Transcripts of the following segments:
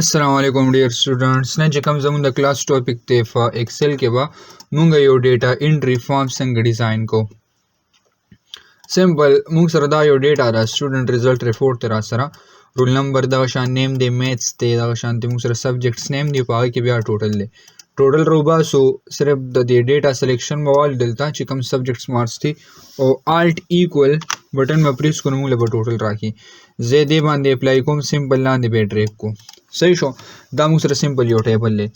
अस्सलाम वालेकुम dear students ने जकम जमुन द क्लास टॉपिक ते फा एक्सेल के बा मुंगा यो डेटा एंट्री फॉर्म संग डिजाइन को सिंपल मुंग सरदा यो डेटा दा स्टूडेंट रिजल्ट रिपोर्ट तेरा सरा रोल नंबर दा शान नेम दे मैथ्स ते दा शान ते मुंग सर सब्जेक्ट्स नेम दे पागे के बिया टोटल रोबा सो सिर्फ द डेटा सिलेक्शन मवाल दिलता चिकम सब्जेक्ट्स मार्क्स थी और आल्ट इक्वल बटन में प्रेस को मुंग लबा टोटल राखी जे दे बांधे अप्लाई कोम सिंपल लांदे बैटरी को सही शो दा मुंग सर सिंपल यो टेबल ले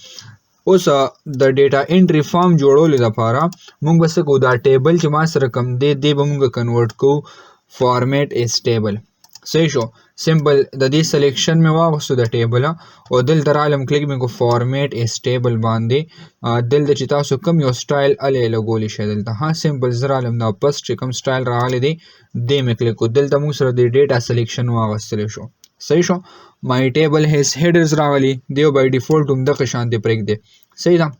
उस द डेटा एंट्री फॉर्म जोड़ो ले दफारा मुंग बस को दा टेबल च मास रकम दे मुंग कन्वर्ट को फॉर्मेट इज टेबल सही शो सिंपल द दी सिलेक्शन में वापस द टेबल और दिल दरालम क्लिक में को फॉर्मेट इज टेबल बांधे दिल द चिता सो कम यो स्टाइल अले लगोली शेदल ता हाँ सिंपल जरालम दा फर्स्ट कम स्टाइल राले दे में क्लिक को दिल द मुंग सर दे डेटा सिलेक्शन वापस चले शो सही show my table has headers रावली देव बाय डिफॉल्ट तुम द शांति ब्रेक दे सही था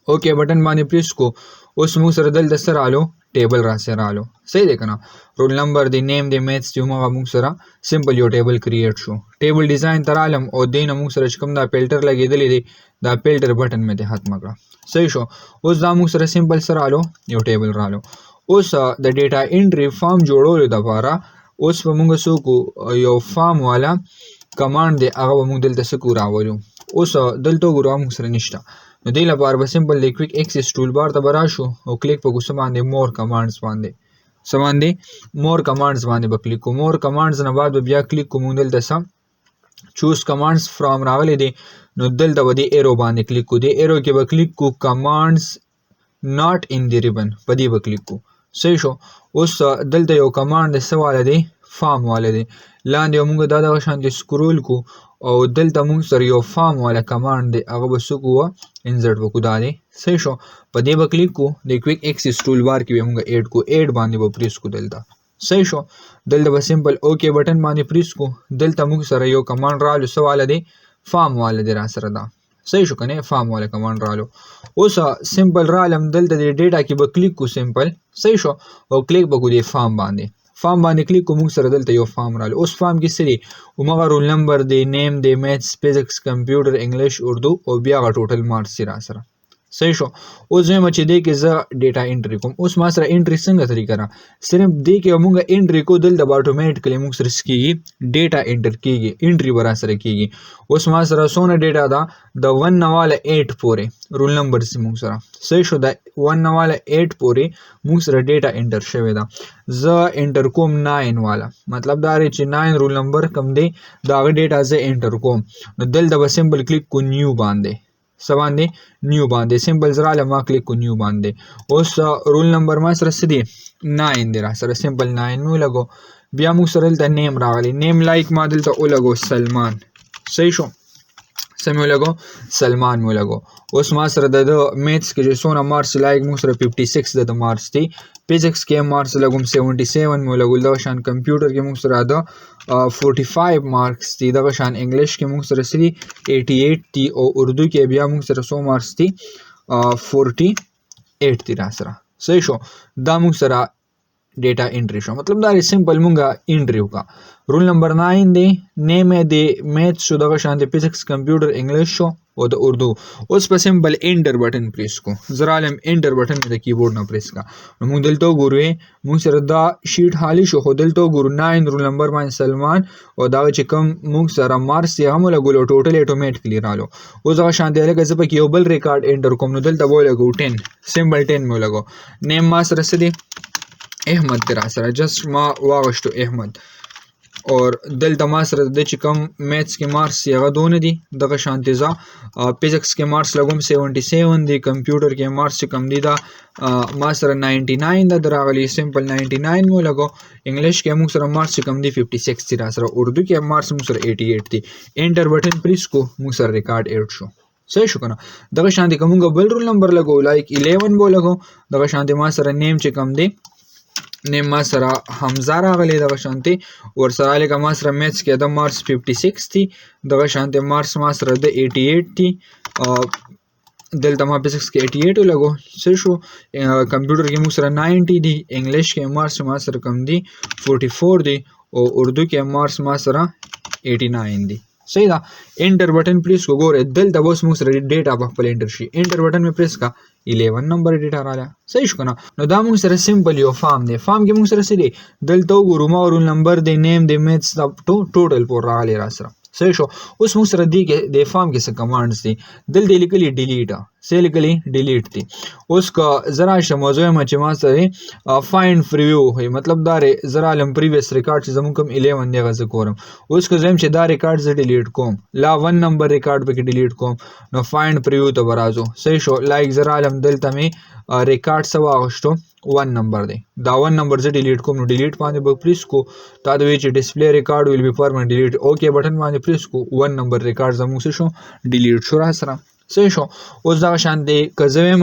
ओके बटन बाने प्रेस को उस मुंह सर दल दस्तर आलो टेबल रा से आलो सही देखना रोल नंबर द नेम द मैथ्स जो मगा मुंह सरा सिंपल यो टेबल क्रिएट शो टेबल डिजाइन तरालम और देन मुंह सर चकम दा फिल्टर लगे दले दे दा फिल्टर बटन में दे हाथ मगा सही शो उस दा मुंह सर सिंपल सर आलो यो टेबल रालो उस द डेटा एंट्री फॉर्म जोड़ो ले दबारा उस पर मुंग सो को यो फॉर्म वाला कमांड दे आगा मुंग दिल तसकू रावलो उस दिल तो गुरु मुंग सर निष्ठा दिला बार बस simple they quick access tool bar तबराशो और क्लिक पर समान दे मोर कमांड्स बांधे समान दे मोर कमांड्स बांधे ब क्लिक को मोर कमांड्स न बाद बिया क्लिक को मुंदल दसा चूज कमांड्स फ्रॉम रावले दे नो दिल द वदी एरो बांधे क्लिक को दे एरो के ब क्लिक को commands not in the ribbon पदी ब क्लिक को सही शो उस दिल द यो कमांड दे सवाल दे फॉर्म वाले दे लांदे मुंग दादा शांति स्क्रॉल को और दिल तमुंग सर यो फॉर्म वाला कमांड दे अगर बसु को इंसर्ट वो कुदा दे सही शो पदे ब क्लिक को दे क्विक एक्सेस टूल बार की मुंग ऐड को ऐड बांधे वो प्रेस को दिलता सही शो दिल द सिंपल ओके बटन बांधे प्रेस को दिल तमुंग सर यो कमांड रालो सवाल दे फॉर्म वाले दे रासरदा सही शो कने फॉर्म वाले कमांड रालो उस सिंपल रालम दिल द डेटा की ब क्लिक को सिंपल सही शो और क्लिक ब को दे फॉर्म बांधे फॉर्म बांधे क्लिक को मुंग सर दल यो फॉर्म रालो उस फॉर्म की सिरी उमगा रोल नंबर दे नेम दे maths physics computer English Urdu और बिया टोटल मार्क्स सिरा सरा सही शो उस में मचे दे के ज डेटा एंट्री को उस मासरा एंट्री संग तरीका रा सिर्फ दे के मुंग एंट्री को दिल दबा ऑटोमेटिकली मुंग सर की डेटा एंटर कीगी एंट्री बरा सर कीगी उस मासरा सोना डेटा दा द 1 नवाला 8 पोरे रोल नंबर से मुंग सरा सही शो द 1 नवाला 8 पोरे मुंग सर डेटा एंटर शेवेदा ज एंटर कोम 9 वाला मतलब दारे च 9 रोल नंबर कम दे दा डेटा ज एंटर कोम दिल दबा सिंपल क्लिक को न्यू बांधे सबांधे न्यू बांधे सिंपल जरा लमा क्लिक को न्यू बांधे उस रोल नंबर में सर सीधे 9 दे रहा सर सिंपल 9 में लगो बिया मुख सरल द नेम रावली नेम लाइक मादिल तो ओ लगो सलमान सही शो समय लगो सलमान में लगो उस मासर द मैथ्स के जो सोना मार्क्स लाइक मुसर 56 द मार्क्स थी फिजिक्स के मार्क्स लगुम 77 में लगो दशान कंप्यूटर के मुसर द 45 मार्क्स थी दशान इंग्लिश के मुसर 88 थी और उर्दू के बिया मुसर 100 मार्क्स थी 48 थी रासरा सही शो दा मुसरा डेटा एंट्री शो मतलब दारी सिंपल मुंगा एंट्री होगा रूल नंबर 9 दे नेम है दे मैथ्स शो दगा शांति फिजिक्स कंप्यूटर इंग्लिश शो और द उर्दू उस पर सिंपल एंटर बटन प्रेस को जरा आलम एंटर बटन में द कीबोर्ड ना प्रेस का मुंग दिल तो गुरु है मुंग सर दा शीट हाली शो हो दिल तो गुरु 9 रूल नंबर 1 सलमान और दावे चिकम मुंग सर मार्क्स से हम लगो टोटल ऑटोमेटिकली रालो उस दगा शांति अलग जब कि ओबल रिकॉर्ड एंटर को दिल तब लगो 10 सिंपल 10 में लगो नेम मास रसदे अहमद तेरा सर जस्ट मा वागश तो अहमद और दिल तमास दे चिकम मैथ्स के मार्क्स या दोनों दी दगा शांति जा फिजिक्स के मार्क्स लगुम 77 दी कंप्यूटर के मार्क्स चिकम दी दा मासर 99 दा दरागली सिंपल 99 में लगो इंग्लिश के मुसर मार्क्स चिकम दी 56 थी रासर उर्दू के मार्क्स मुसर 88 थी एंटर बटन प्रेस को मुसर रिकॉर्ड 8 शो सही शुक्र दगा शांति कमूंगा बल रोल नंबर लगो लाइक 11 बो लगो दगा शांति मासर नेम चिकम दे नेम मासरा हमजा रागले दगा शांति और सराले का मासरा मैथ्स के दम मार्क्स 56 थी दगा शांति मार्क्स मासरा द 88 थी दिल तमा फिजिक्स के 88 लगो सिर्फ कंप्यूटर के मुसरा 90 दी इंग्लिश के मार्क्स मासरा कम दी 44 दी और उर्दू के मार्क्स मासरा 89 दी صحیح ده. انټر بټن پریس کو ګوره دلته اوس موږ سره ډیټا په خپل انټر شي. انټر بټن مې پریس کا 11 نمبر ډیټا رااله. صحیح شو کنه. نو دا موږ سره سمپل یو فارم دی. فارم کې موږ سره څه دی دلته وګورو ما رول نمبر دی نیم دی میث دا ټوټل پور راغلی را سره. صحیح شو. اوس موږ سره دی کې د فارم کې څه کمانډز دي دلته لیکلي ډیلیټ څه لیکلي ډیلیټ دي. اوس که زرا شه موضوع ما چې ما سره فایند پریویو هي مطلب دا زرا لم پریویس ریکارډ چې زموږ کوم 11 دی غزه کورم. اوس که زم چې دا ریکارډ ز ډیلیټ کوم لا 1 نمبر ریکارډ پکې ډیلیټ کوم نو فایند پریویو ته برازو. صحیح شو. لایک زرا لم دلته می ریکارډ سوا غشتو 1 نمبر دی دا 1 نمبر ز ډیلیټ کوم نو ډیلیټ باندې به پریس کو تا د وی چې ډسپلی ریکارډ ویل بی پرمننت ډیلیټ اوکے بٹن باندې پریس کو 1 نمبر ریکارډ زموږ شو ډیلیټ شو را سره. صحیح شو. اوس دا شان دی کزویم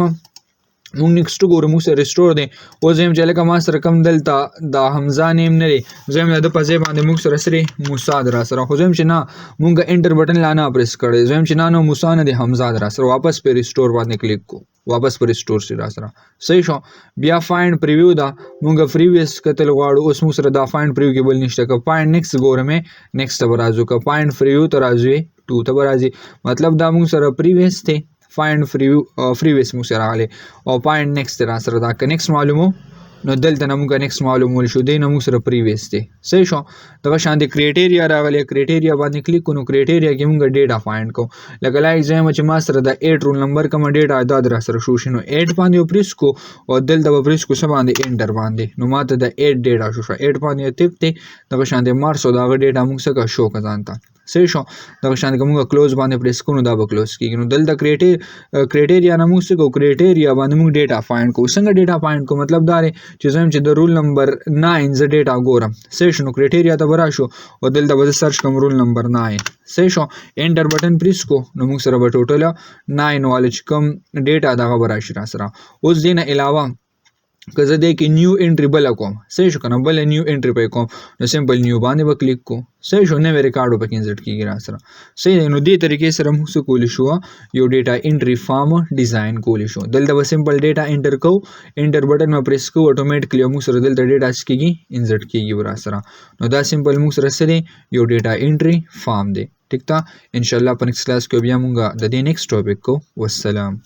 مونږ نیکسټ ګورو موږ سره ریسټور دی. اوس زم چې لکه ما سره کم دلته دا حمزه نیم نه دی زم د په ځای باندې موږ سره سره موسی در سره خو زم چې نه مونږ انټر بټن لا نه پریس کړی زم چې نه موسی نه دی حمزه در سره واپس په ریسټور باندې کلیک کو واپس پر ریسټور سي را سره. صحیح شو. بیا فایند پریویو دا مونږ پریویس کتل غواړو اوس موږ سره دا فایند پریویو کې بل نشته که فایند نیکسټ ګورم نیکسټ برازو که فایند پریویو ته راځي 2 ته برازي مطلب دا موږ سره پریویس ته فایند پریویس موږ سره راغلی او فایند نیکسټ را سره دا که نیکسټ معلومو نو دلته نه موږ نیکسټ معلومول شو دی نه موږ سره پریویس دی. صحیح شو. دغه شان د کریټیریا راغلی کریټیریا باندې کلیک کو نو کریټیریا کې موږ ډیټا فایند کو لکه لایک زم چې ما سره د 8 رول نمبر کوم ډیټا دا در سره شو شنو 8 باندې پریس کو او دلته به پریس کو سم باندې انټر باندې نو ماته د 8 ډیټا شو 8 باندې تپ ته دغه شان د مارس او دا ډیټا موږ څنګه شو کزانتا. صحیح شو. دغه شان کومه کلوز باندې پریس کو نو دا به کلوز کیږي نو دلته کریټیریا نه موږ څه کو کریټیریا باندې موږ ډیټا فایند کو څنګه ډیټا فایند کو مطلب دا چې زم چې د رول نمبر 9 ز ډیټا ګورم. صحیح شو. نو کریټیریا ته برا شو او دلته به سرچ کوم رول نمبر 9. صحیح شو. انټر بٹن پریس کو نو موږ سره به ټوټل 9 والے چې کوم ډیټا دغه برا شي را سره. اوس دینه علاوه که زه دې کې نیو انټری بل کوم. صحیح شو کنه بل نیو انټری پې کوم نو سمپل نیو باندې به کلیک کو. صحیح شو. نو ریکارډ پکې انسرټ کیږي را سره. صحیح نو دې طریقې سره موږ څه کولی شو یو ډیټا انټری فارم ډیزاین کولی شو. دلته به سمپل ډیټا انټر کو انټر بٹن ما پریس کو اتوماتیکلی موږ سره دلته ډیټا سکیږي انسرټ کیږي را سره. نو دا سمپل موږ سره سره یو ډیټا انټری فارم دی. ٹھیک تا ان شاء الله په نیکسټ کلاس کې بیا موږ د دې نیکسټ ټاپک کو. والسلام.